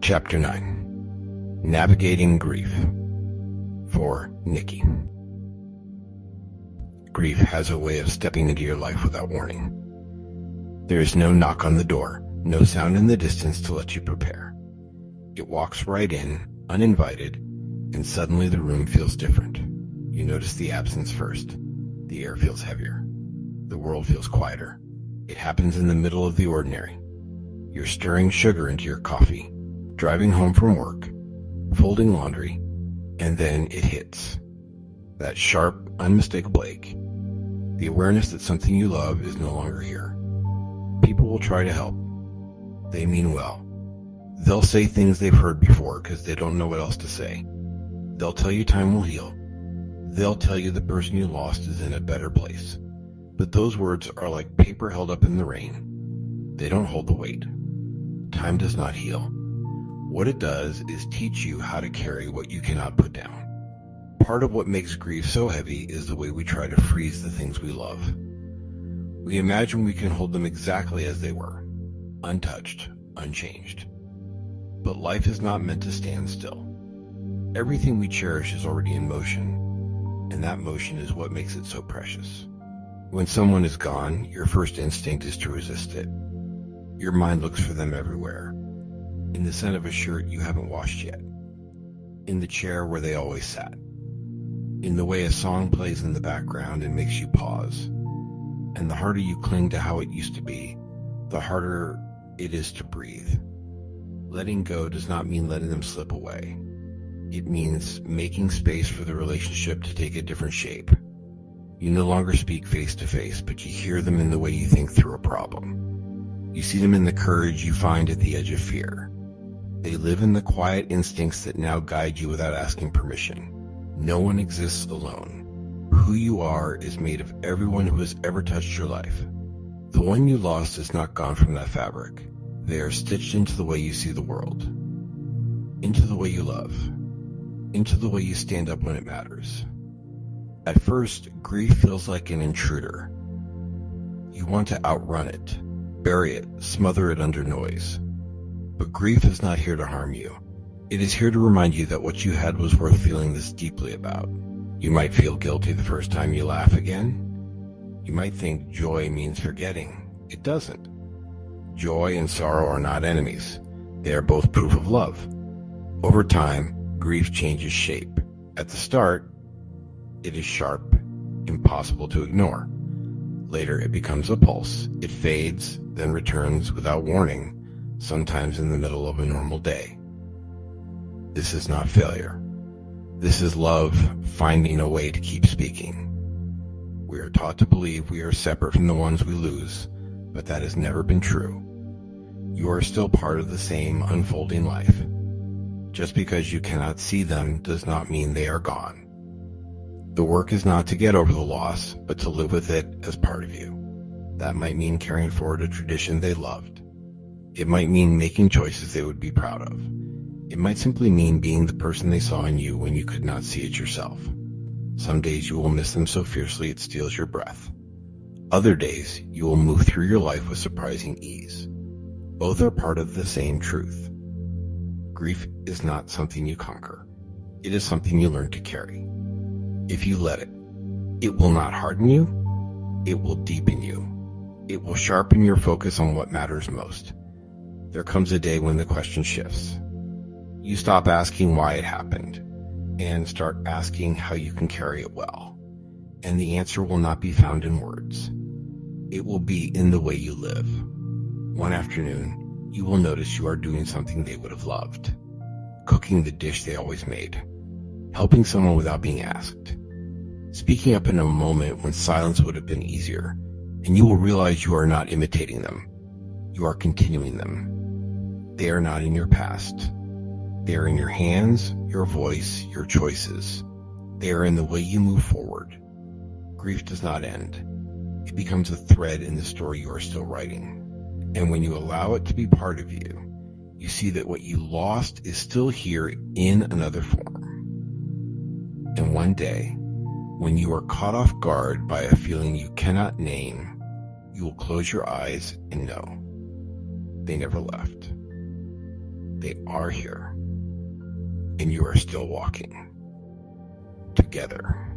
Chapter 9. Navigating Grief. For Nikki. Grief has a way of stepping into your life without warning. There is no knock on the door, no sound in the distance to let you prepare. It walks right in, uninvited, and suddenly the room feels different. You notice the absence first. The air feels heavier. The world feels quieter. It happens in the middle of the ordinary. You're stirring sugar into your coffee, driving home from work, folding laundry, and then it hits. That sharp, unmistakable ache. The awareness that something you love is no longer here. People will try to help. They mean well. They'll say things they've heard before because they don't know what else to say. They'll tell you time will heal. They'll tell you the person you lost is in a better place. But those words are like paper held up in the rain. They don't hold the weight. Time does not heal. What it does is teach you how to carry what you cannot put down. Part of what makes grief so heavy is the way we try to freeze the things we love. We imagine we can hold them exactly as they were, untouched, unchanged. But life is not meant to stand still. Everything we cherish is already in motion, and that motion is what makes it so precious. When someone is gone, your first instinct is to resist it. Your mind looks for them everywhere. In the scent of a shirt you haven't washed yet. In the chair where they always sat. In the way a song plays in the background and makes you pause. And the harder you cling to how it used to be, the harder it is to breathe. Letting go does not mean letting them slip away. It means making space for the relationship to take a different shape. You no longer speak face to face, but you hear them in the way you think through a problem. You see them in the courage you find at the edge of fear. They live in the quiet instincts that now guide you without asking permission. No one exists alone. Who you are is made of everyone who has ever touched your life. The one you lost is not gone from that fabric. They are stitched into the way you see the world. Into the way you love. Into the way you stand up when it matters. At first, grief feels like an intruder. You want to outrun it, bury it, smother it under noise. But grief is not here to harm you. It is here to remind you that what you had was worth feeling this deeply about. You might feel guilty the first time you laugh again. You might think joy means forgetting. It doesn't. Joy and sorrow are not enemies. They are both proof of love. Over time, grief changes shape. At the start, it is sharp, impossible to ignore. Later, it becomes a pulse. It fades, then returns without warning, sometimes in the middle of a normal day. This is not failure. This is love finding a way to keep speaking. We are taught to believe we are separate from the ones we lose, but that has never been true. You are still part of the same unfolding life. Just because you cannot see them does not mean they are gone. The work is not to get over the loss, but to live with it as part of you. That might mean carrying forward a tradition they loved. It might mean making choices they would be proud of. It might simply mean being the person they saw in you when you could not see it yourself. Some days you will miss them so fiercely it steals your breath. Other days you will move through your life with surprising ease. Both are part of the same truth. Grief is not something you conquer. It is something you learn to carry. If you let it, it will not harden you. It will deepen you. It will sharpen your focus on what matters most. There comes a day when the question shifts. You stop asking why it happened and start asking how you can carry it well. And the answer will not be found in words. It will be in the way you live. One afternoon, you will notice you are doing something they would have loved. Cooking the dish they always made. Helping someone without being asked. Speaking up in a moment when silence would have been easier. And you will realize you are not imitating them. You are continuing them. They are not in your past. They are in your hands, your voice, your choices. They are in the way you move forward. Grief does not end. It becomes a thread in the story you are still writing. And when you allow it to be part of you, you see that what you lost is still here in another form. And one day, when you are caught off guard by a feeling you cannot name, you will close your eyes and know they never left. They are here, and you are still walking together.